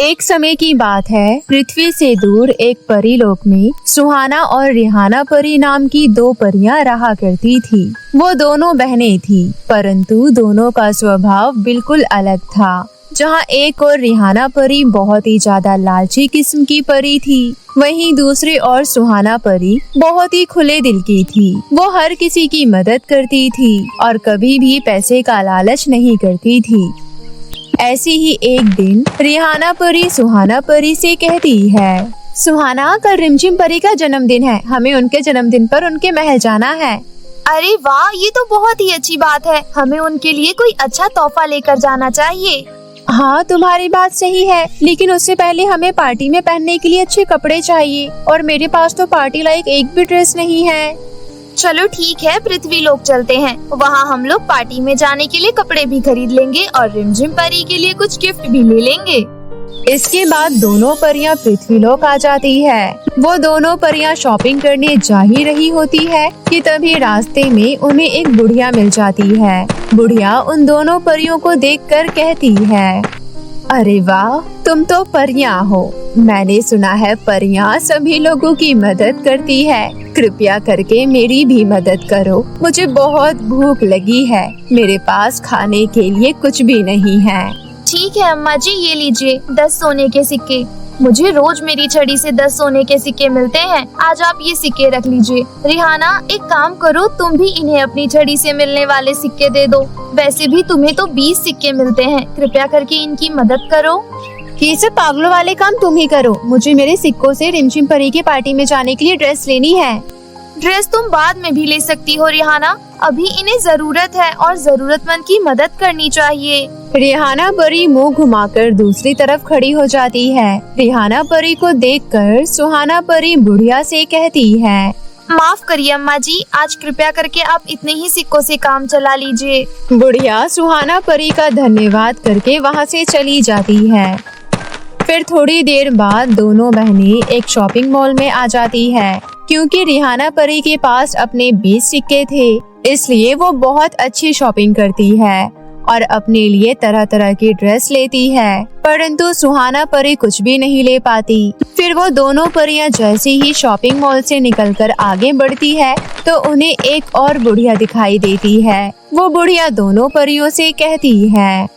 एक समय की बात है, पृथ्वी से दूर एक परीलोक में सुहाना और रिहाना परी नाम की दो परियां रहा करती थी। वो दोनों बहनें थी, परंतु दोनों का स्वभाव बिल्कुल अलग था। जहाँ एक और रिहाना परी बहुत ही ज्यादा लालची किस्म की परी थी, वहीं दूसरी और सुहाना परी बहुत ही खुले दिल की थी। वो हर किसी की मदद करती थी और कभी भी पैसे का लालच नहीं करती थी। ऐसी ही एक दिन रिहाना परी सुहाना परी से कहती है, सुहाना, कल रिमझिम परी का जन्मदिन है, हमें उनके जन्मदिन पर उनके महल जाना है। अरे वाह, ये तो बहुत ही अच्छी बात है। हमें उनके लिए कोई अच्छा तोहफा लेकर जाना चाहिए। हाँ, तुम्हारी बात सही है, लेकिन उससे पहले हमें पार्टी में पहनने के लिए अच्छे कपड़े चाहिए और मेरे पास तो पार्टी लायक एक भी ड्रेस नहीं है। चलो ठीक है, पृथ्वी लोक चलते हैं। वहाँ हम लोग पार्टी में जाने के लिए कपड़े भी खरीद लेंगे और रिमझिम परी के लिए कुछ गिफ्ट भी ले लेंगे। इसके बाद दोनों परियां पृथ्वी लोक आ जाती है। वो दोनों परियां शॉपिंग करने जा ही रही होती है कि तभी रास्ते में उन्हें एक बुढ़िया मिल जाती है। बुढ़िया उन दोनों परियों को देखकर कहती है, अरे वाह, तुम तो परियां हो। मैंने सुना है परियां सभी लोगों की मदद करती है। कृपया करके मेरी भी मदद करो, मुझे बहुत भूख लगी है। मेरे पास खाने के लिए कुछ भी नहीं है। ठीक है अम्मा जी, ये लीजिए 10 सोने के सिक्के। मुझे रोज मेरी छड़ी से 10 सोने के सिक्के मिलते हैं। आज आप ये सिक्के रख लीजिए। रिहाना, एक काम करो, तुम भी इन्हें अपनी छड़ी से मिलने वाले सिक्के दे दो। वैसे भी तुम्हें तो 20 सिक्के मिलते हैं। कृपया करके इनकी मदद करो। ये सब पागलों वाले काम तुम ही करो। मुझे मेरे सिक्कों से रिमझिम परी के पार्टी में जाने के लिए ड्रेस लेनी है। ड्रेस तुम बाद में भी ले सकती हो रिहाना, अभी इन्हें जरूरत है और जरूरतमंद की मदद करनी चाहिए। रिहाना परी मुंह घुमाकर दूसरी तरफ खड़ी हो जाती है। रिहाना परी को देखकर सुहाना परी बुढ़िया से कहती है, माफ करिए अम्मा जी, आज कृपया करके आप इतने ही सिक्कों से काम चला लीजिए। बुढ़िया सुहाना परी का धन्यवाद करके वहाँ से चली जाती है। फिर थोड़ी देर बाद दोनों बहनें एक शॉपिंग मॉल में आ जाती है। क्योंकि रिहाना परी के पास अपने 20 सिक्के थे, इसलिए वो बहुत अच्छी शॉपिंग करती है और अपने लिए तरह तरह की ड्रेस लेती है। परंतु सुहाना परी कुछ भी नहीं ले पाती। फिर वो दोनों परियां जैसे ही शॉपिंग मॉल से निकलकर आगे बढ़ती है तो उन्हें एक और बुढ़िया दिखाई देती है। वो बुढ़िया दोनों परियों से कहती है,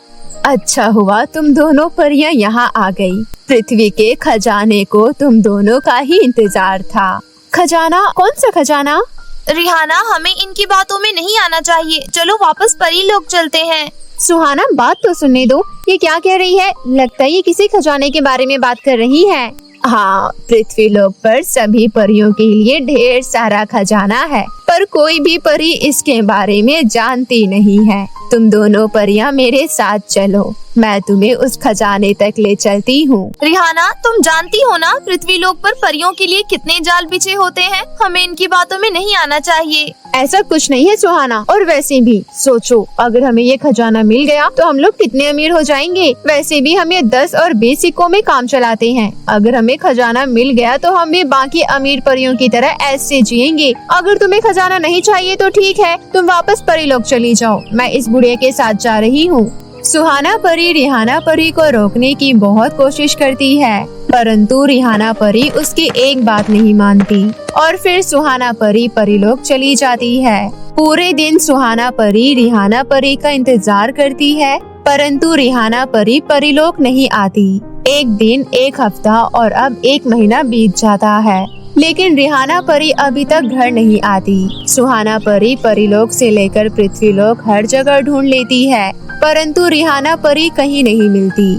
अच्छा हुआ तुम दोनों परियां यहाँ आ गई। पृथ्वी के खजाने को तुम दोनों का ही इंतजार था। खजाना? कौन सा खजाना? रिहाना, हमें इनकी बातों में नहीं आना चाहिए। चलो वापस परी लोक चलते हैं। सुहाना, बात तो सुनने दो, ये क्या कह रही है? लगता है ये किसी खजाने के बारे में बात कर रही है। हाँ, पृथ्वी लोक पर सभी परियों के लिए ढेर सारा खजाना है, पर कोई भी परी इसके बारे में जानती नहीं है। तुम दोनों परियां मेरे साथ चलो, मैं तुम्हें उस खजाने तक ले चलती हूँ। रिहाना, तुम जानती हो ना पृथ्वी लोक पर परियों के लिए कितने जाल बिछे होते हैं। हमें इनकी बातों में नहीं आना चाहिए। ऐसा कुछ नहीं है सुहाना, और वैसे भी सोचो, अगर हमें ये खजाना मिल गया तो हम लोग कितने अमीर हो जाएंगे। वैसे भी हम ये 10 और 20 सिक्कों में काम चलाते हैं। अगर हमें खजाना मिल गया तो हम भी बाकी अमीर परियों की तरह ऐसे जिएंगे। अगर तुम्हें खजाना नहीं चाहिए तो ठीक है, तुम वापस परी लोक चली जाओ। मैं इस बुढ़िया के साथ जा रही हूँ। सुहाना परी रिहाना परी को रोकने की बहुत कोशिश करती है, परंतु रिहाना परी उसकी एक बात नहीं मानती और फिर सुहाना परी परीलोक चली जाती है। पूरे दिन सुहाना परी रिहाना परी का इंतजार करती है, परंतु रिहाना परी परीलोक नहीं आती। एक दिन, एक हफ्ता और अब 1 महीना बीत जाता है, लेकिन रिहाना परी अभी तक घर नहीं आती। सुहाना परी परीलोक से लेकर पृथ्वीलोक हर जगह ढूंढ लेती है, परंतु रिहाना परी कहीं नहीं मिलती।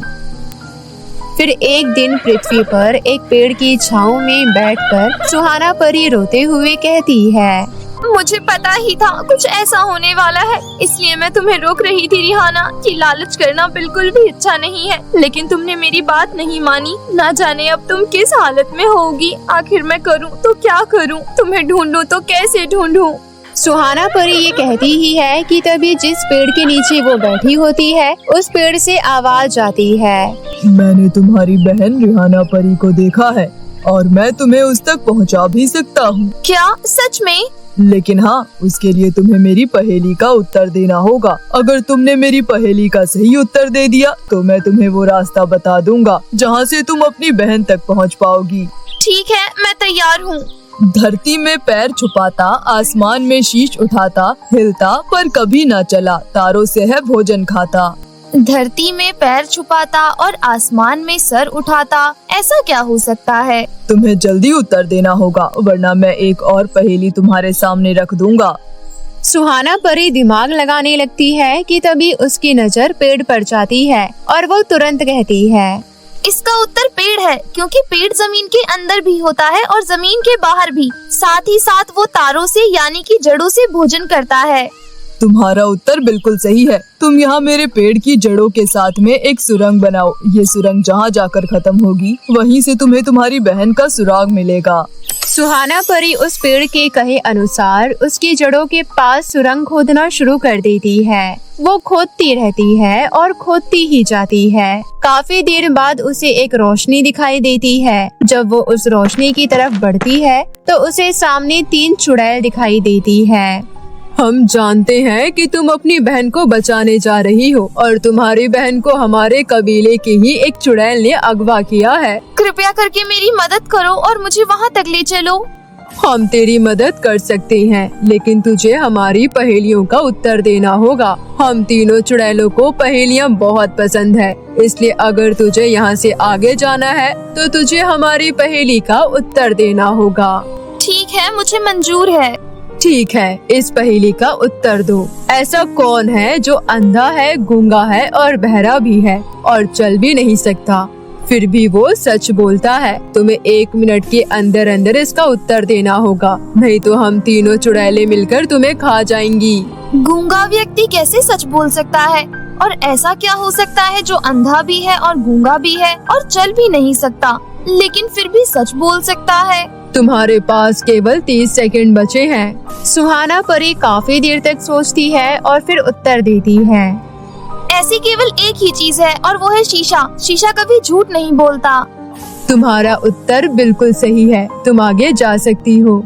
फिर एक दिन पृथ्वी पर एक पेड़ की छांव में बैठकर सुहाना परी रोते हुए कहती है, मुझे पता ही था कुछ ऐसा होने वाला है, इसलिए मैं तुम्हें रोक रही थी रिहाना। ये लालच करना बिल्कुल भी अच्छा नहीं है, लेकिन तुमने मेरी बात नहीं मानी। ना जाने अब तुम किस हालत में होगी। आखिर मैं करूं तो क्या करूं? तुम्हें ढूंढूं तो कैसे ढूंढूं? सुहाना परी ये कहती ही है कि तभी जिस पेड़ के नीचे वो बैठी होती है उस पेड़ से आवाज आती है, मैंने तुम्हारी बहन रिहाना परी को देखा है और मैं तुम्हें उस तक पहुंचा भी सकता हूँ। क्या सच में? लेकिन हाँ, उसके लिए तुम्हें मेरी पहेली का उत्तर देना होगा। अगर तुमने मेरी पहेली का सही उत्तर दे दिया तो मैं तुम्हें वो रास्ता बता दूंगा जहाँ से तुम अपनी बहन तक पहुँच पाओगी। ठीक है, मैं तैयार हूँ। धरती में पैर छुपाता, आसमान में शीश उठाता, हिलता पर कभी न चला, तारों से है भोजन खाता। धरती में पैर छुपाता और आसमान में सर उठाता, ऐसा क्या हो सकता है? तुम्हें जल्दी उत्तर देना होगा वरना मैं एक और पहेली तुम्हारे सामने रख दूंगा। सुहाना परी दिमाग लगाने लगती है कि तभी उसकी नजर पेड़ पर जाती है और वो तुरंत कहती है, इसका उत्तर पेड़ है, क्योंकि पेड़ जमीन के अंदर भी होता है और जमीन के बाहर भी। साथ ही साथ वो तारों से यानी कि जड़ों से भोजन करता है। तुम्हारा उत्तर बिल्कुल सही है। तुम यहाँ मेरे पेड़ की जड़ों के साथ में एक सुरंग बनाओ। ये सुरंग जहाँ जाकर खत्म होगी वहीं से तुम्हें तुम्हारी बहन का सुराग मिलेगा। सुहाना परी उस पेड़ के कहे अनुसार उसकी जड़ों के पास सुरंग खोदना शुरू कर देती है। वो खोदती रहती है और खोदती ही जाती है। काफी देर बाद उसे एक रोशनी दिखाई देती है। जब वो उस रोशनी की तरफ बढ़ती है तो उसे सामने 3 चुड़ैल दिखाई देती है। हम जानते हैं कि तुम अपनी बहन को बचाने जा रही हो और तुम्हारी बहन को हमारे कबीले की ही एक चुड़ैल ने अगवा किया है। कृपया करके मेरी मदद करो और मुझे वहाँ तक ले चलो। हम तेरी मदद कर सकते हैं, लेकिन तुझे हमारी पहेलियों का उत्तर देना होगा। हम तीनों चुड़ैलों को पहेलियाँ बहुत पसंद है, इसलिए अगर तुझे यहाँ से आगे जाना है तो तुझे हमारी पहेली का उत्तर देना होगा। ठीक है, मुझे मंजूर है। ठीक है, इस पहेली का उत्तर दो। ऐसा कौन है जो अंधा है, गूंगा है और बहरा भी है और चल भी नहीं सकता, फिर भी वो सच बोलता है? तुम्हें 1 मिनट के अंदर अंदर इसका उत्तर देना होगा, नहीं तो हम तीनों चुड़ैलें मिलकर तुम्हें खा जाएंगी। गूंगा व्यक्ति कैसे सच बोल सकता है? और ऐसा क्या हो सकता है जो अंधा भी है और गूंगा भी है और चल भी नहीं सकता, लेकिन फिर भी सच बोल सकता है? तुम्हारे पास केवल 30 सेकंड बचे हैं। सुहाना परी काफी देर तक सोचती है और फिर उत्तर देती है, ऐसी केवल एक ही चीज है और वो है शीशा। शीशा कभी झूठ नहीं बोलता। तुम्हारा उत्तर बिल्कुल सही है, तुम आगे जा सकती हो।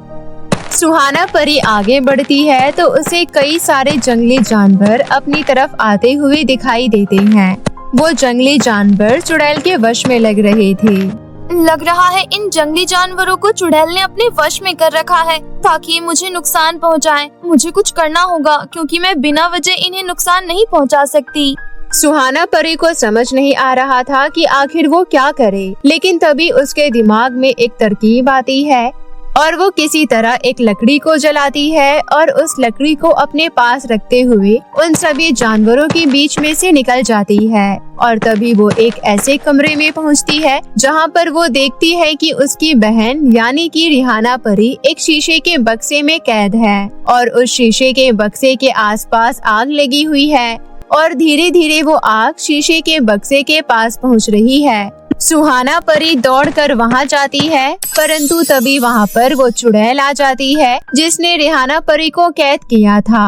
सुहाना परी आगे बढ़ती है तो उसे कई सारे जंगली जानवर अपनी तरफ आते हुए दिखाई देते हैं। वो जंगली जानवर चुड़ैल के वश में लग रहे थे। लग रहा है इन जंगली जानवरों को चुड़ैल ने अपने वश में कर रखा है ताकि ये मुझे नुकसान पहुंचाएं। मुझे कुछ करना होगा क्योंकि मैं बिना वजह इन्हें नुकसान नहीं पहुंचा सकती। सुहाना परी को समझ नहीं आ रहा था कि आखिर वो क्या करे, लेकिन तभी उसके दिमाग में एक तरकीब आती है और वो किसी तरह एक लकड़ी को जलाती है और उस लकड़ी को अपने पास रखते हुए उन सभी जानवरों के बीच में से निकल जाती है। और तभी वो एक ऐसे कमरे में पहुंचती है जहां पर वो देखती है कि उसकी बहन यानी कि रिहाना परी एक शीशे के बक्से में कैद है और उस शीशे के बक्से के आसपास आग लगी हुई है और धीरे धीरे वो आग शीशे के बक्से के पास पहुंच रही है। सुहाना परी दौड़कर वहां जाती है, परंतु तभी वहां पर वो चुड़ैल आ जाती है जिसने रिहाना परी को कैद किया था।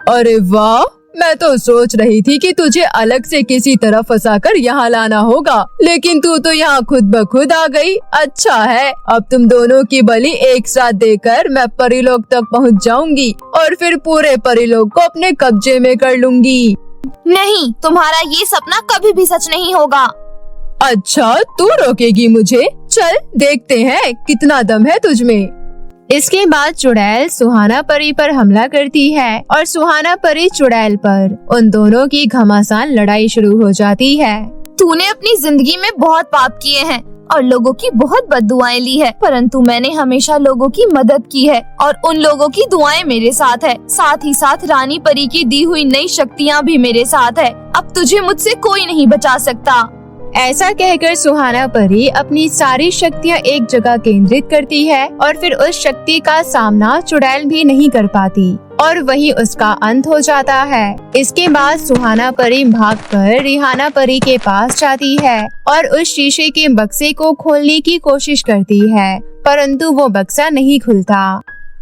अरे वाह, मैं तो सोच रही थी कि तुझे अलग से किसी तरह फंसाकर यहाँ लाना होगा, लेकिन तू तो यहाँ खुद ब खुद आ गई। अच्छा है, अब तुम दोनों की बलि एक साथ देकर मैं परीलोक तक पहुँच जाऊंगी और फिर पूरे परीलोक को अपने कब्जे में कर लूंगी। नहीं, तुम्हारा ये सपना कभी भी सच नहीं होगा। अच्छा, तू रोकेगी मुझे? चल देखते हैं कितना दम है तुझमें। इसके बाद चुड़ैल सुहाना परी पर हमला करती है और सुहाना परी चुड़ैल पर। उन दोनों की घमासान लड़ाई शुरू हो जाती है। तूने अपनी जिंदगी में बहुत पाप किए हैं और लोगों की बहुत बद्दुआएं ली है, परंतु मैंने हमेशा लोगों की मदद की है और उन लोगों की दुआएं मेरे साथ है। साथ ही साथ रानी परी की दी हुई नई शक्तियाँ भी मेरे साथ है। अब तुझे मुझसे कोई नहीं बचा सकता। ऐसा कहकर सुहाना परी अपनी सारी शक्तियाँ एक जगह केंद्रित करती है और फिर उस शक्ति का सामना चुड़ैल भी नहीं कर पाती और वही उसका अंत हो जाता है। इसके बाद सुहाना परी भागकर रिहाना परी के पास जाती है और उस शीशे के बक्से को खोलने की कोशिश करती है, परंतु वो बक्सा नहीं खुलता।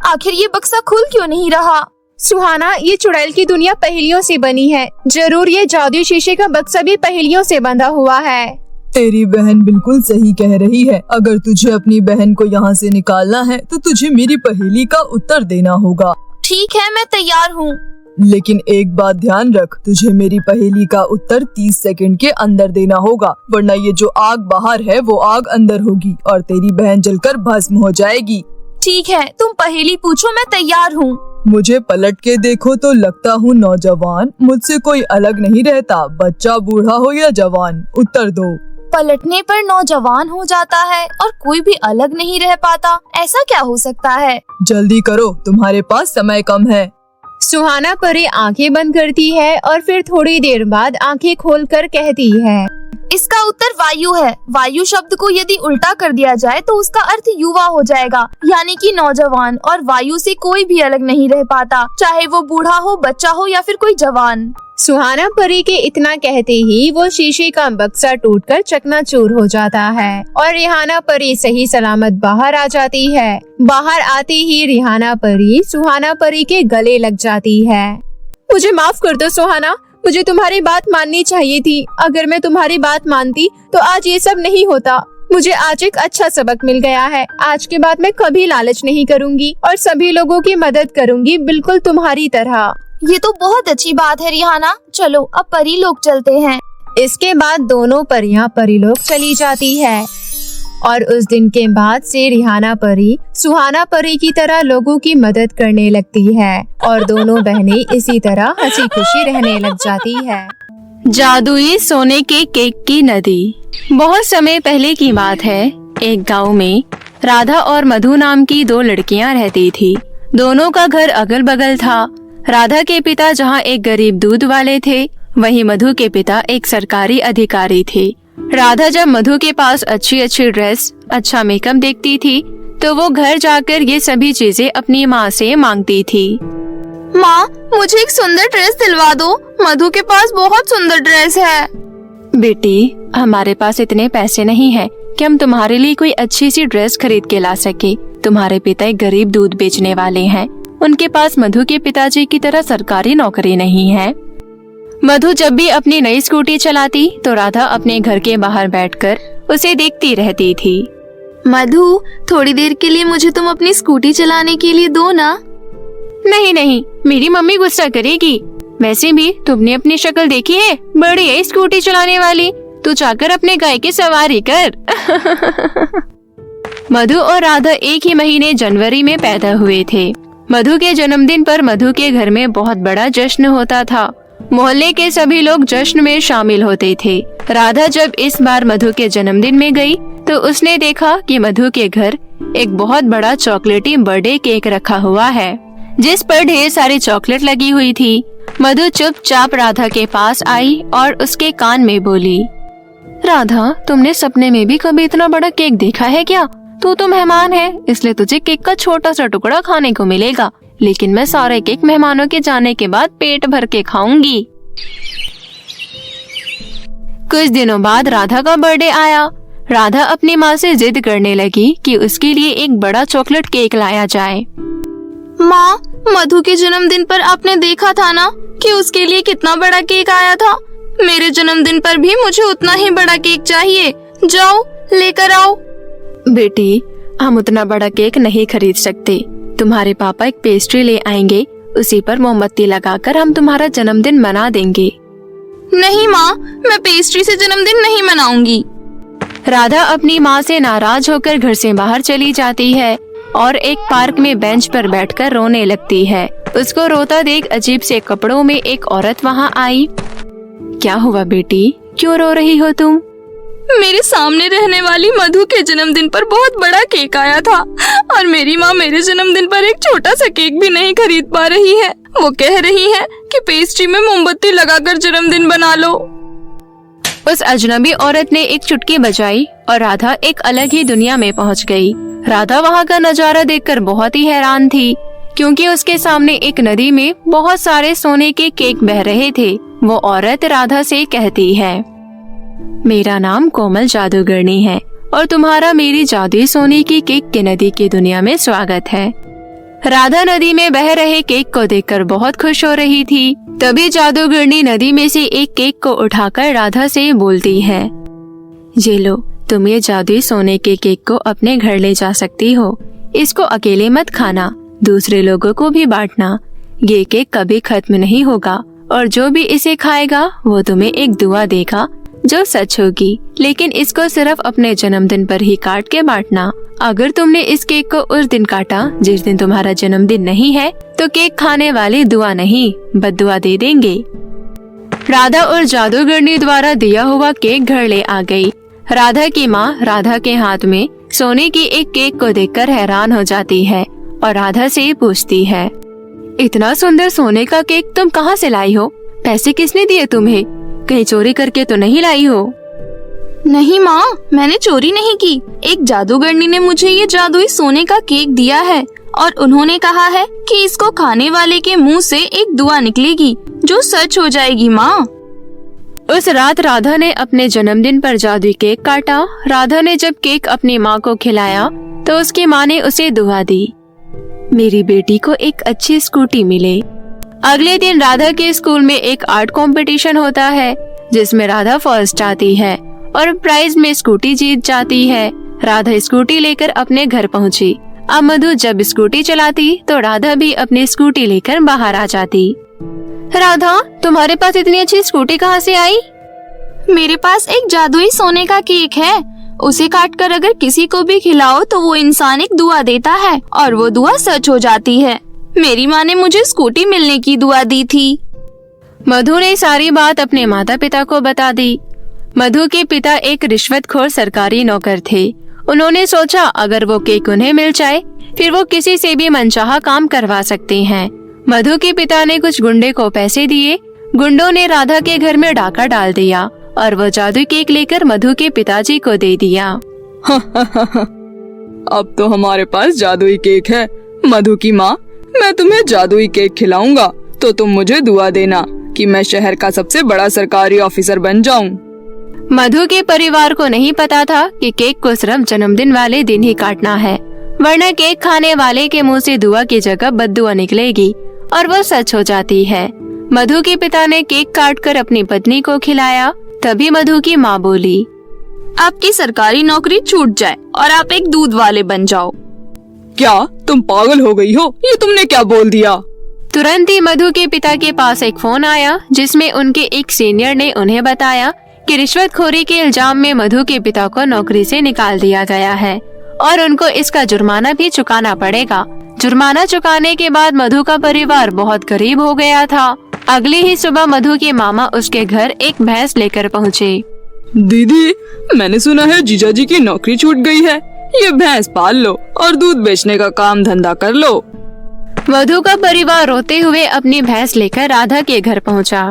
आखिर ये बक्सा खुल क्यों नहीं रहा? सुहाना, ये चुड़ैल की दुनिया पहेलियों से बनी है। जरूर ये जादुई शीशे का बक्सा भी पहेलियों से बंधा हुआ है। तेरी बहन बिल्कुल सही कह रही है। अगर तुझे अपनी बहन को यहाँ से निकालना है तो तुझे मेरी पहेली का उत्तर देना होगा। ठीक है, मैं तैयार हूँ। लेकिन एक बात ध्यान रख, तुझे मेरी पहेली का उत्तर 30 सेकंड के अंदर देना होगा, वरना ये जो आग बाहर है वो आग अंदर होगी और तेरी बहन जलकर भस्म हो जाएगी। ठीक है, तुम पहेली पूछो, मैं तैयार हूँ। मुझे पलट के देखो तो लगता हूँ नौजवान, मुझसे कोई अलग नहीं रहता, बच्चा बूढ़ा हो या जवान, उत्तर दो। पलटने पर नौजवान हो जाता है और कोई भी अलग नहीं रह पाता, ऐसा क्या हो सकता है? जल्दी करो, तुम्हारे पास समय कम है। सुहाना परी आंखें बंद करती है और फिर थोड़ी देर बाद आंखें खोलकर कहती है, इसका उत्तर वायु है। वायु शब्द को यदि उल्टा कर दिया जाए तो उसका अर्थ युवा हो जाएगा, यानी कि नौजवान। और वायु से कोई भी अलग नहीं रह पाता, चाहे वो बूढ़ा हो, बच्चा हो या फिर कोई जवान। सुहाना परी के इतना कहते ही वो शीशे का बक्सा टूटकर चकनाचूर हो जाता है और रिहाना परी सही सलामत बाहर आ जाती है। बाहर आते ही रिहाना परी सुहाना परी के गले लग जाती है। मुझे माफ कर दो सुहाना, मुझे तुम्हारी बात माननी चाहिए थी। अगर मैं तुम्हारी बात मानती तो आज ये सब नहीं होता। मुझे आज एक अच्छा सबक मिल गया है। आज के बाद मैं कभी लालच नहीं करूँगी और सभी लोगों की मदद करूँगी, बिल्कुल तुम्हारी तरह। ये तो बहुत अच्छी बात है रिहाना। चलो अब परी लोग चलते हैं। इसके बाद दोनों परियां परीलोक चली जाती है और उस दिन के बाद से रिहाना परी सुहाना परी की तरह लोगों की मदद करने लगती है और दोनों बहनें इसी तरह हंसी खुशी रहने लग जाती है। जादुई सोने के केक की नदी। बहुत समय पहले की बात है। एक गांव में राधा और मधु नाम की दो लड़कियां रहती थी। दोनों का घर अगल बगल था। राधा के पिता जहां एक गरीब दूध वाले थे, वहीं मधु के पिता एक सरकारी अधिकारी थे। राधा जब मधु के पास अच्छी अच्छी ड्रेस, अच्छा मेकअप देखती थी तो वो घर जाकर ये सभी चीजें अपनी माँ से मांगती थी। माँ, मुझे एक सुंदर ड्रेस दिलवा दो। मधु के पास बहुत सुंदर ड्रेस है। बेटी, हमारे पास इतने पैसे नहीं हैं कि हम तुम्हारे लिए कोई अच्छी सी ड्रेस खरीद के ला सके। तुम्हारे पिता एक गरीब दूध बेचने वाले हैं। उनके पास मधु के पिताजी की तरह सरकारी नौकरी नहीं है। मधु जब भी अपनी नई स्कूटी चलाती तो राधा अपने घर के बाहर बैठकर उसे देखती रहती थी। मधु, थोड़ी देर के लिए मुझे तुम अपनी स्कूटी चलाने के लिए दो ना। नहीं नहीं, मेरी मम्मी गुस्सा करेगी। वैसे भी तुमने अपनी शक्ल देखी है, बड़ी है स्कूटी चलाने वाली। तू जाकर अपने गाय की सवारी कर। मधु और राधा एक ही महीने जनवरी में पैदा हुए थे। मधु के जन्मदिन पर मधु के घर में बहुत बड़ा जश्न होता था। मोहल्ले के सभी लोग जश्न में शामिल होते थे। राधा जब इस बार मधु के जन्मदिन में गई तो उसने देखा कि मधु के घर एक बहुत बड़ा चॉकलेटी बर्थडे केक रखा हुआ है, जिस पर ढेर सारी चॉकलेट लगी हुई थी। मधु चुपचाप राधा के पास आई और उसके कान में बोली, राधा, तुमने सपने में भी कभी इतना बड़ा केक देखा है क्या? तू तो मेहमान है, इसलिए तुझे केक का छोटा सा टुकड़ा खाने को मिलेगा, लेकिन मैं सारे केक मेहमानों के जाने के बाद पेट भर के खाऊंगी। कुछ दिनों बाद राधा का बर्थडे आया। राधा अपनी माँ से जिद करने लगी कि उसके लिए एक बड़ा चॉकलेट केक लाया जाए। माँ, मधु के जन्मदिन पर आपने देखा था ना कि उसके लिए कितना बड़ा केक आया था। मेरे जन्मदिन पर भी मुझे उतना ही बड़ा केक चाहिए। जाओ लेकर आओ। बेटी, हम उतना बड़ा केक नहीं खरीद सकते। तुम्हारे पापा एक पेस्ट्री ले आएंगे, उसी पर मोमबत्ती लगाकर हम तुम्हारा जन्मदिन मना देंगे। नहीं माँ, मैं पेस्ट्री से जन्मदिन नहीं मनाऊंगी। राधा अपनी माँ से नाराज होकर घर से बाहर चली जाती है और एक पार्क में बेंच पर बैठकर रोने लगती है। उसको रोता देख अजीब से कपड़ों में एक औरत वहाँ आई। क्या हुआ बेटी, क्यों रो रही हो तुम? मेरे सामने रहने वाली मधु के जन्मदिन पर बहुत बड़ा केक आया था और मेरी माँ मेरे जन्मदिन पर एक छोटा सा केक भी नहीं खरीद पा रही है। वो कह रही है कि पेस्ट्री में मोमबत्ती लगाकर जन्मदिन बना लो। उस अजनबी औरत ने एक चुटकी बजाई और राधा एक अलग ही दुनिया में पहुंच गई। राधा वहां का नजारा देखकर बहुत ही हैरान थी, क्योंकि उसके सामने एक नदी में बहुत सारे सोने के केक बह रहे थे। वो औरत राधा से कहती है, मेरा नाम कोमल जादूगरनी है और तुम्हारा मेरी जादुई सोने की केक की नदी की दुनिया में स्वागत है। राधा नदी में बह रहे केक को देखकर बहुत खुश हो रही थी। तभी जादूगरनी नदी में से एक केक को उठाकर राधा से बोलती है, ये लो, तुम ये जादुई सोने के केक को अपने घर ले जा सकती हो। इसको अकेले मत खाना, दूसरे लोगों को भी बांटना। ये केक कभी खत्म नहीं होगा और जो भी इसे खाएगा वो तुम्हें एक दुआ देगा जो सच होगी, लेकिन इसको सिर्फ अपने जन्मदिन पर ही काट के बांटना। अगर तुमने इस केक को उस दिन काटा जिस दिन तुम्हारा जन्मदिन नहीं है तो केक खाने वाले दुआ नहीं बद्दुआ दे देंगे। राधा और जादूगरनी द्वारा दिया हुआ केक घर ले आ गई। राधा की माँ राधा के हाथ में सोने की एक केक को देखकर हैरान हो जाती है और राधा से पूछती है, इतना सुंदर सोने का केक तुम कहाँ से लाई हो? पैसे किसने दिए तुम्हें? कहीं चोरी करके तो नहीं लाई हो? नहीं माँ, मैंने चोरी नहीं की। एक जादूगरनी ने मुझे ये जादुई सोने का केक दिया है और उन्होंने कहा है कि इसको खाने वाले के मुंह से एक दुआ निकलेगी जो सच हो जाएगी माँ। उस रात राधा ने अपने जन्मदिन पर जादुई केक काटा। राधा ने जब केक अपनी माँ को खिलाया तो उसकी माँ ने उसे दुआ दी, मेरी बेटी को एक अच्छी स्कूटी मिले। अगले दिन राधा के स्कूल में एक आर्ट कंपटीशन होता है जिसमें राधा फर्स्ट आती है और प्राइज में स्कूटी जीत जाती है। राधा स्कूटी लेकर अपने घर पहुंची। अब मधु जब स्कूटी चलाती तो राधा भी अपनी स्कूटी लेकर बाहर आ जाती। राधा, तुम्हारे पास इतनी अच्छी स्कूटी कहाँ से आई? मेरे पास एक जादुई सोने का केक है। उसे काटकर अगर किसी को भी खिलाओ तो वो इंसान एक दुआ देता है और वो दुआ सच हो जाती है। मेरी माँ ने मुझे स्कूटी मिलने की दुआ दी थी। मधु ने सारी बात अपने माता पिता को बता दी। मधु के पिता एक रिश्वतखोर सरकारी नौकर थे। उन्होंने सोचा अगर वो केक उन्हें मिल जाए फिर वो किसी से भी मनचाहा काम करवा सकते हैं। मधु के पिता ने कुछ गुंडे को पैसे दिए। गुंडों ने राधा के घर में डाका डाल दिया और वो जादुई केक लेकर मधु के पिताजी को दे दिया। अब तो हमारे पास जादुई केक है। मधु की माँ, मैं तुम्हें जादुई केक खिलाऊंगा तो तुम मुझे दुआ देना कि मैं शहर का सबसे बड़ा सरकारी ऑफिसर बन जाऊं। मधु के परिवार को नहीं पता था कि केक को सिर्फ जन्मदिन वाले दिन ही काटना है, वरना केक खाने वाले के मुंह से दुआ की जगह बद्दुआ निकलेगी और वो सच हो जाती है। मधु के पिता ने केक काटकर अपनी पत्नी को खिलाया। तभी मधु की माँ बोली, आपकी सरकारी नौकरी छूट जाए और आप एक दूध वाले बन जाओ। क्या तुम पागल हो गई हो? ये तुमने क्या बोल दिया? तुरंत ही मधु के पिता के पास एक फोन आया जिसमें उनके एक सीनियर ने उन्हें बताया कि रिश्वतखोरी के इल्जाम में मधु के पिता को नौकरी से निकाल दिया गया है और उनको इसका जुर्माना भी चुकाना पड़ेगा। जुर्माना चुकाने के बाद मधु का परिवार बहुत गरीब हो गया था। अगली ही सुबह मधु के मामा उसके घर एक भैंस लेकर पहुँचे। दीदी, मैंने सुना है जीजा जी की नौकरी छूट गई है। ये भैंस पाल लो और दूध बेचने का काम धंधा कर लो। मधु का परिवार रोते हुए अपनी भैंस लेकर राधा के घर पहुंचा।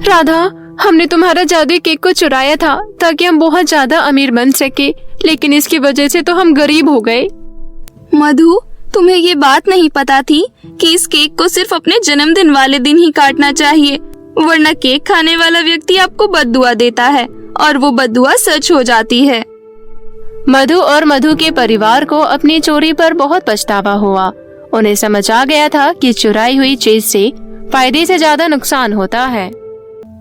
राधा, हमने तुम्हारा जादुई केक को चुराया था ताकि हम बहुत ज्यादा अमीर बन सके, लेकिन इसकी वजह से तो हम गरीब हो गए। मधु, तुम्हें ये बात नहीं पता थी कि इस केक को सिर्फ अपने जन्मदिन वाले दिन ही काटना चाहिए, वरना केक खाने वाला व्यक्ति आपको बद्दुआ देता है और वो बद्दुआ सच हो जाती है। मधु और मधु के परिवार को अपनी चोरी पर बहुत पछतावा हुआ। उन्हें समझ आ गया था कि चुराई हुई चीज से फायदे से ज्यादा नुकसान होता है।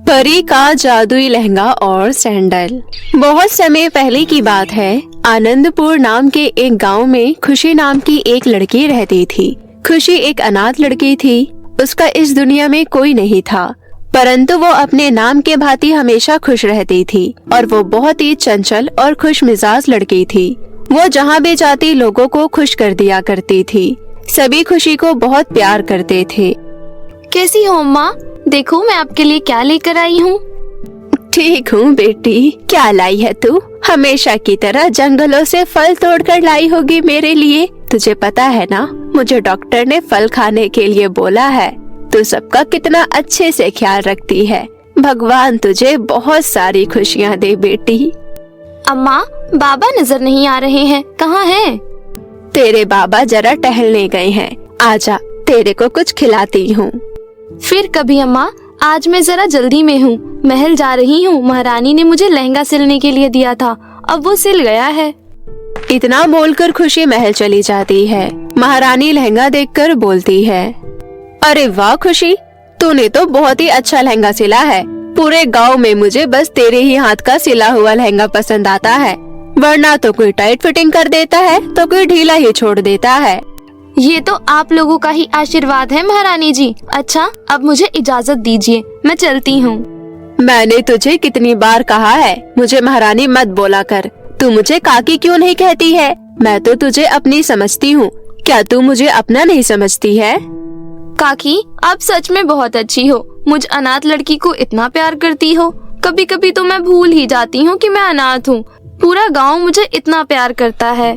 परी का जादुई लहंगा और सैंडल। बहुत समय पहले की बात है। आनंदपुर नाम के एक गांव में खुशी नाम की एक लड़की रहती थी। खुशी एक अनाथ लड़की थी। उसका इस दुनिया में कोई नहीं था, परंतु वो अपने नाम के भांति हमेशा खुश रहती थी और वो बहुत ही चंचल और खुश मिजाज लड़की थी। वो जहाँ भी जाती लोगों को खुश कर दिया करती थी। सभी खुशी को बहुत प्यार करते थे। कैसी हो अम्मा? देखो मैं आपके लिए क्या लेकर आई हूँ। ठीक हूँ बेटी, क्या लाई है तू? हमेशा की तरह जंगलों से फल तोड़कर लाई होगी मेरे लिए। तुझे पता है ना, मुझे डॉक्टर ने फल खाने के लिए बोला है। तू सबका कितना अच्छे से ख्याल रखती है। भगवान तुझे बहुत सारी खुशियाँ दे बेटी। अम्मा, बाबा नजर नहीं आ रहे हैं, कहाँ हैं? तेरे बाबा जरा टहलने गए हैं। आजा, तेरे को कुछ खिलाती हूँ। फिर कभी अम्मा, आज मैं जरा जल्दी में हूँ, महल जा रही हूँ। महारानी ने मुझे लहंगा सिलने के लिए दिया था, अब वो सिल गया है। इतना बोलकर खुशी महल चली जाती है। महारानी लहंगा देखकर बोलती है, अरे वाह खुशी, तूने तो बहुत ही अच्छा लहंगा सिला है। पूरे गांव में मुझे बस तेरे ही हाथ का सिला हुआ लहंगा पसंद आता है, वरना तो कोई टाइट फिटिंग कर देता है तो कोई ढीला ही छोड़ देता है। ये तो आप लोगों का ही आशीर्वाद है महारानी जी। अच्छा, अब मुझे इजाजत दीजिए, मैं चलती हूँ। मैंने तुझे कितनी बार कहा है मुझे महारानी मत बोला कर। तू मुझे काकी क्यों नहीं कहती है? मैं तो तुझे अपनी समझती हूँ, क्या तू मुझे अपना नहीं समझती है? काकी, आप सच में बहुत अच्छी हो। मुझ अनाथ लड़की को इतना प्यार करती हो। कभी कभी तो मैं भूल ही जाती हूँ कि मैं अनाथ हूँ। पूरा गांव मुझे इतना प्यार करता है।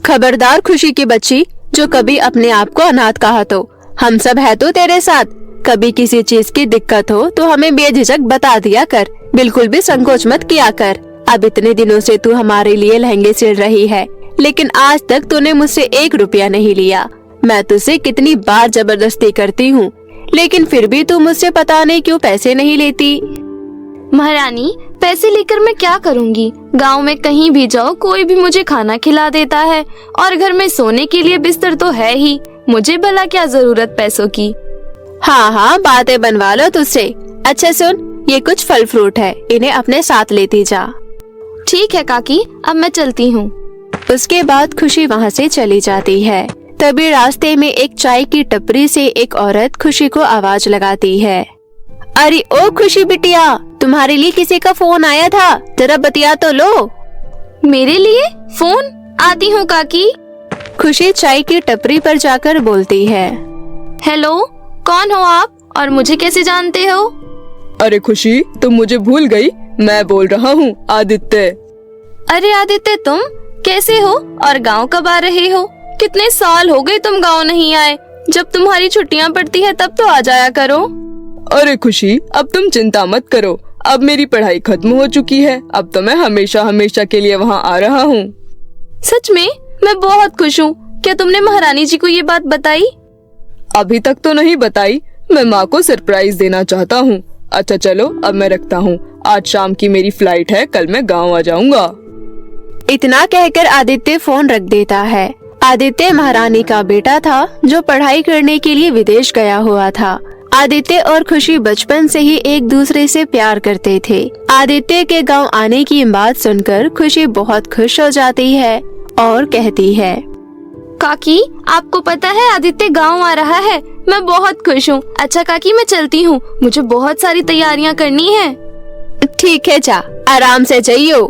खबरदार खुशी की बच्ची, जो कभी अपने आप को अनाथ कहा तो। हम सब है तो तेरे साथ। कभी किसी चीज की दिक्कत हो तो हमें बेझिझक बता दिया कर, बिल्कुल भी संकोच मत किया कर। अब इतने दिनों से तू हमारे लिए लहंगे सिल रही है, लेकिन आज तक तूने मुझसे 1 रुपया नहीं लिया। मैं तुझसे कितनी बार जबरदस्ती करती हूँ, लेकिन फिर भी तू मुझसे पता नहीं क्यों पैसे नहीं लेती। महारानी, पैसे लेकर मैं क्या करूँगी? गांव में कहीं भी जाओ कोई भी मुझे खाना खिला देता है, और घर में सोने के लिए बिस्तर तो है ही। मुझे भला क्या जरूरत पैसों की। हाँ हाँ, बातें बनवा लो तुझसे। अच्छा सुन, ये कुछ फल फ्रूट है, इन्हें अपने साथ लेती जा। ठीक है काकी, अब मैं चलती हूँ। उसके बाद खुशी वहाँ से चली जाती है। तभी रास्ते में एक चाय की टपरी से एक औरत खुशी को आवाज लगाती है। अरे ओ खुशी बिटिया, तुम्हारे लिए किसी का फोन आया था, जरा बतिया तो लो। मेरे लिए फोन? आती हूँ काकी। खुशी चाय की टपरी पर जाकर बोलती है। हेलो, कौन हो आप और मुझे कैसे जानते हो? अरे खुशी, तुम मुझे भूल गई? मैं बोल रहा हूँ आदित्य। अरे आदित्य, तुम कैसे हो और गांव कब आ रहे हो? कितने साल हो गए तुम गांव नहीं आए। जब तुम्हारी छुट्टियां पड़ती है तब तो आ जाया करो। अरे खुशी, अब तुम चिंता मत करो, अब मेरी पढ़ाई खत्म हो चुकी है। अब तो मैं हमेशा हमेशा के लिए वहाँ आ रहा हूँ। सच में? मैं बहुत खुश हूँ। क्या तुमने महारानी जी को ये बात बताई? अभी तक तो नहीं बताई, मैं माँ को सरप्राइज देना चाहता हूँ। अच्छा चलो, अब मैं रखता हूँ, आज शाम की मेरी फ्लाइट है, कल मैं गाँव आ जाऊँगा। इतना कहकर आदित्य फोन रख देता है। आदित्य महारानी का बेटा था जो पढ़ाई करने के लिए विदेश गया हुआ था। आदित्य और खुशी बचपन से ही एक दूसरे से प्यार करते थे। आदित्य के गांव आने की बात सुनकर खुशी बहुत खुश हो जाती है और कहती है, काकी, आपको पता है आदित्य गांव आ रहा है। मैं बहुत खुश हूँ। अच्छा काकी, मैं चलती हूँ, मुझे बहुत सारी तैयारियाँ करनी है। ठीक है, जा आराम से जाइयो।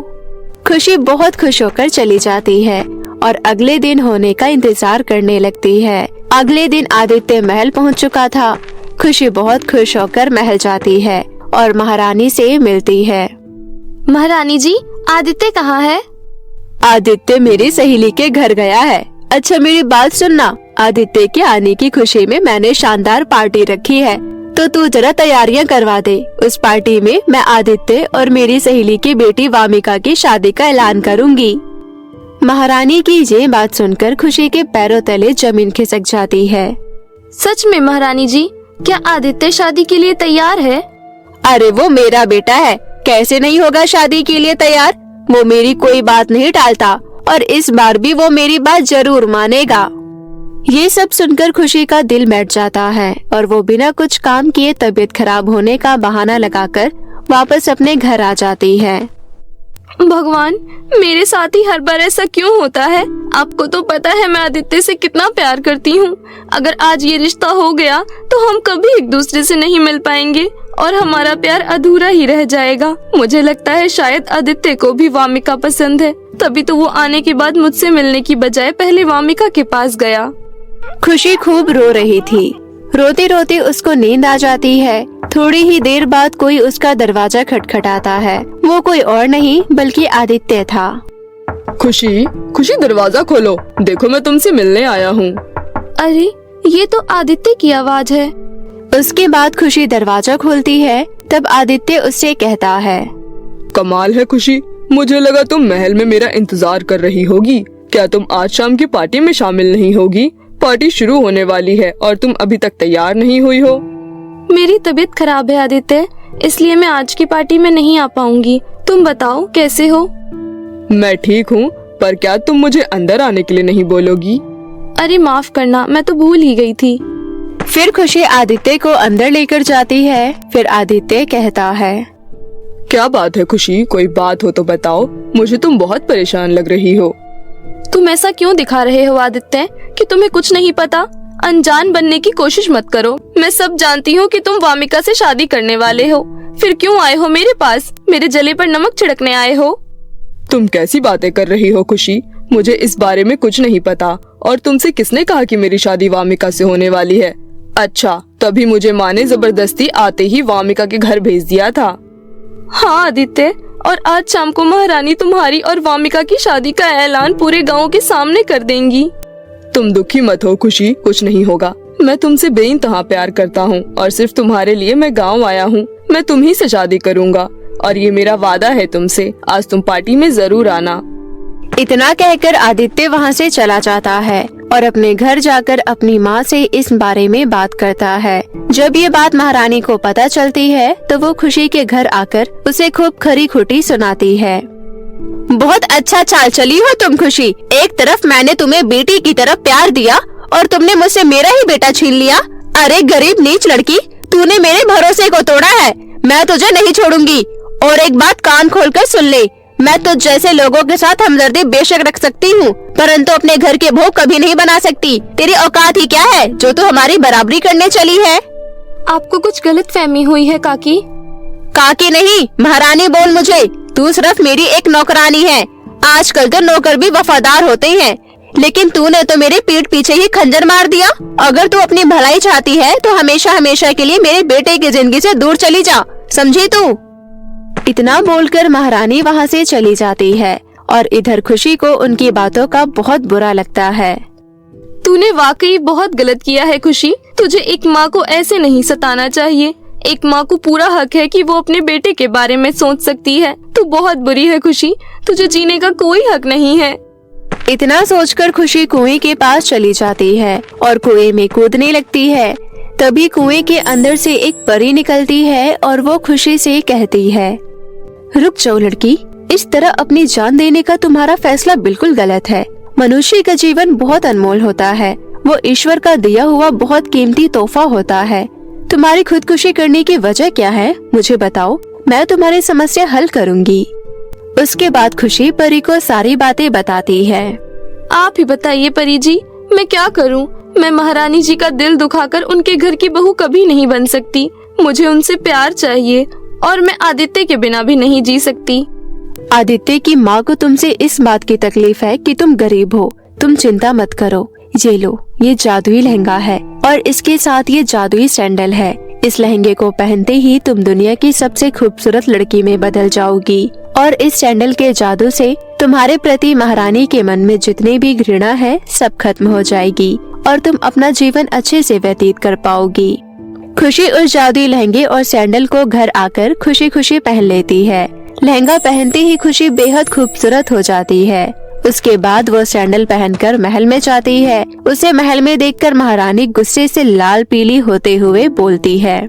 खुशी बहुत खुश होकर चली जाती है और अगले दिन होने का इंतजार करने लगती है। अगले दिन आदित्य महल पहुंच चुका था। खुशी बहुत खुश होकर महल जाती है और महारानी से मिलती है। महारानी जी, आदित्य कहाँ है? आदित्य मेरी सहेली के घर गया है। अच्छा मेरी बात सुनना, आदित्य के आने की खुशी में मैंने शानदार पार्टी रखी है, तो तू जरा तैयारियां करवा दे। उस पार्टी में मैं आदित्य और मेरी सहेली की बेटी वामिका की शादी का ऐलान करूंगी। महारानी की ये बात सुनकर खुशी के पैरों तले जमीन खिसक जाती है। सच में महारानी जी, क्या आदित्य शादी के लिए तैयार है? अरे वो मेरा बेटा है, कैसे नहीं होगा शादी के लिए तैयार। वो मेरी कोई बात नहीं टालता और इस बार भी वो मेरी बात जरूर मानेगा। ये सब सुनकर खुशी का दिल बैठ जाता है और वो बिना कुछ काम किए तबीयत खराब होने का बहाना लगाकर वापस अपने घर आ जाती है। भगवान, मेरे साथ ही हर बार ऐसा क्यों होता है? आपको तो पता है मैं आदित्य से कितना प्यार करती हूँ। अगर आज ये रिश्ता हो गया तो हम कभी एक दूसरे से नहीं मिल पाएंगे और हमारा प्यार अधूरा ही रह जाएगा। मुझे लगता है शायद आदित्य को भी वामिका पसंद है, तभी तो वो आने के बाद मुझसे मिलने की बजाय पहले वामिका के पास गया। खुशी खूब रो रही थी। रोते रोते उसको नींद आ जाती है। थोड़ी ही देर बाद कोई उसका दरवाजा खटखटाता है। वो कोई और नहीं बल्कि आदित्य था। खुशी, खुशी दरवाजा खोलो, देखो मैं तुमसे मिलने आया हूँ। अरे, ये तो आदित्य की आवाज है। उसके बाद खुशी दरवाजा खोलती है। तब आदित्य उससे कहता है, कमाल है खुशी, मुझे लगा तुम महल में मेरा इंतजार कर रही होगी। क्या तुम आज शाम की पार्टी में शामिल नहीं होगी? पार्टी शुरू होने वाली है और तुम अभी तक तैयार नहीं हुई हो। मेरी तबीयत खराब है आदित्य, इसलिए मैं आज की पार्टी में नहीं आ पाऊंगी। तुम बताओ कैसे हो? मैं ठीक हूँ, पर क्या तुम मुझे अंदर आने के लिए नहीं बोलोगी? अरे माफ करना, मैं तो भूल ही गई थी। फिर खुशी आदित्य को अंदर लेकर जाती है। फिर आदित्य कहता है, क्या बात है खुशी, कोई बात हो तो बताओ, मुझे तुम बहुत परेशान लग रही हो। तुम ऐसा क्यों दिखा रहे हो आदित्य कि तुम्हें कुछ नहीं पता? अनजान बनने की कोशिश मत करो। मैं सब जानती हूँ कि तुम वामिका से शादी करने वाले हो। फिर क्यों आए हो मेरे पास? मेरे जले पर नमक छिड़कने आए हो? तुम कैसी बातें कर रही हो खुशी, मुझे इस बारे में कुछ नहीं पता। और तुमसे किसने कहा कि मेरी शादी वामिका से होने वाली है? अच्छा, तभी मुझे माँ ने जबरदस्ती आते ही वामिका के घर भेज दिया था। हाँ आदित्य, और आज शाम को महारानी तुम्हारी और वामिका की शादी का ऐलान पूरे गांव के सामने कर देंगी। तुम दुखी मत हो खुशी, कुछ नहीं होगा। मैं तुमसे बेइंतहा प्यार करता हूँ और सिर्फ तुम्हारे लिए मैं गाँव आया हूँ। मैं तुम्ही से शादी करूँगा और ये मेरा वादा है तुमसे। आज तुम पार्टी में जरूर आना। इतना कहकर आदित्य वहाँ से चला जाता है और अपने घर जाकर अपनी माँ से इस बारे में बात करता है। जब ये बात महारानी को पता चलती है तो वो खुशी के घर आकर उसे खूब खरी खोटी सुनाती है। बहुत अच्छा चाल चली हो तुम खुशी। एक तरफ मैंने तुम्हें बेटी की तरफ प्यार दिया और तुमने मुझसे मेरा ही बेटा छीन लिया। अरे गरीब नीच लड़की, तूने मेरे भरोसे को तोड़ा है। मैं तुझे नहीं छोड़ूंगी। और एक बात कान खोलकर सुन ले, मैं तुझ जैसे लोगों के साथ हमदर्दी बेशक रख सकती हूँ, परंतु अपने घर के भोग कभी नहीं बना सकती। तेरी औकात ही क्या है जो तू हमारी बराबरी करने चली है? आपको कुछ गलत फहमी हुई है काकी। काकी नहीं, महारानी बोल मुझे। तू सिर्फ मेरी एक नौकरानी है। आजकल तो नौकर भी वफादार होते हैं, लेकिन तूने तो मेरे पीठ पीछे ही खंजर मार दिया। अगर तू अपनी भलाई चाहती है तो हमेशा हमेशा के लिए मेरे बेटे की जिंदगी से दूर चली जा, समझी तू? इतना बोलकर महारानी वहाँ से चली जाती है और इधर खुशी को उनकी बातों का बहुत बुरा लगता है। तूने वाकई बहुत गलत किया है खुशी। तुझे एक माँ को ऐसे नहीं सताना चाहिए। एक माँ को पूरा हक है कि वो अपने बेटे के बारे में सोच सकती है। तू बहुत बुरी है खुशी, तुझे जीने का कोई हक नहीं है। इतना सोचकर खुशी कुएं के पास चली जाती है और कुएं में कूदने लगती है। तभी कुएं के अंदर से एक परी निकलती है और वो खुशी से कहती है, रुक जाओ लड़की, इस तरह अपनी जान देने का तुम्हारा फैसला बिल्कुल गलत है। मनुष्य का जीवन बहुत अनमोल होता है, वो ईश्वर का दिया हुआ बहुत कीमती तोहफा होता है। तुम्हारी खुदकुशी करने की वजह क्या है, मुझे बताओ, मैं तुम्हारी समस्या हल करूंगी। उसके बाद खुशी परी को सारी बातें बताती है। आप ही बताइए परी जी, मैं क्या करूं? मैं महारानी जी का दिल दुखाकर उनके घर की बहू कभी नहीं बन सकती। मुझे उनसे प्यार चाहिए और मैं आदित्य के बिना भी नहीं जी सकती। आदित्य की माँ को तुमसे इस बात की तकलीफ है कि तुम गरीब हो। तुम चिंता मत करो, ये लो, ये जादुई लहंगा है और इसके साथ ये जादुई सैंडल है। इस लहंगे को पहनते ही तुम दुनिया की सबसे खूबसूरत लड़की में बदल जाओगी और इस सैंडल के जादू से तुम्हारे प्रति महारानी के मन में जितनी भी घृणा है सब खत्म हो जाएगी और तुम अपना जीवन अच्छे से व्यतीत कर पाओगी। खुशी उस जादुई लहंगे और सैंडल को घर आकर खुशी खुशी पहन लेती है। लहंगा पहनते ही खुशी बेहद खूबसूरत हो जाती है। उसके बाद वो सैंडल पहनकर महल में जाती है। उसे महल में देखकर महारानी गुस्से से लाल पीली होते हुए बोलती है,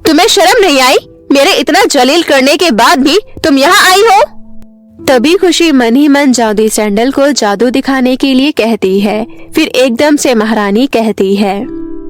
तुम्हें शर्म नहीं आई? मेरे इतना जलील करने के बाद भी तुम यहाँ आई हो? तभी खुशी मन ही मन जादुई सैंडल को जादू दिखाने के लिए कहती है। फिर एकदम से महारानी कहती है,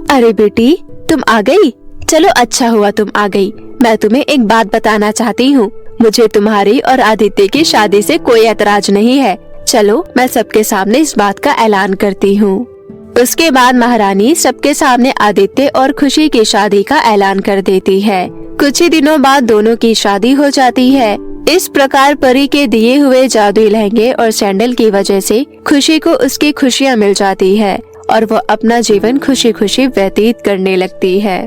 अरे बेटी, तुम आ गई? चलो अच्छा हुआ तुम आ गई। मैं तुम्हें एक बात बताना चाहती हूँ। मुझे तुम्हारी और आदित्य की शादी से कोई ऐतराज नहीं है। चलो मैं सबके सामने इस बात का ऐलान करती हूँ। उसके बाद महारानी सबके सामने आदित्य और खुशी की शादी का ऐलान कर देती है। कुछ ही दिनों बाद दोनों की शादी हो जाती है। इस प्रकार परी के दिए हुए जादुई लहंगे और सैंडल की वजह से खुशी को उसकी खुशियाँ मिल जाती है और वो अपना जीवन खुशी खुशी व्यतीत करने लगती है।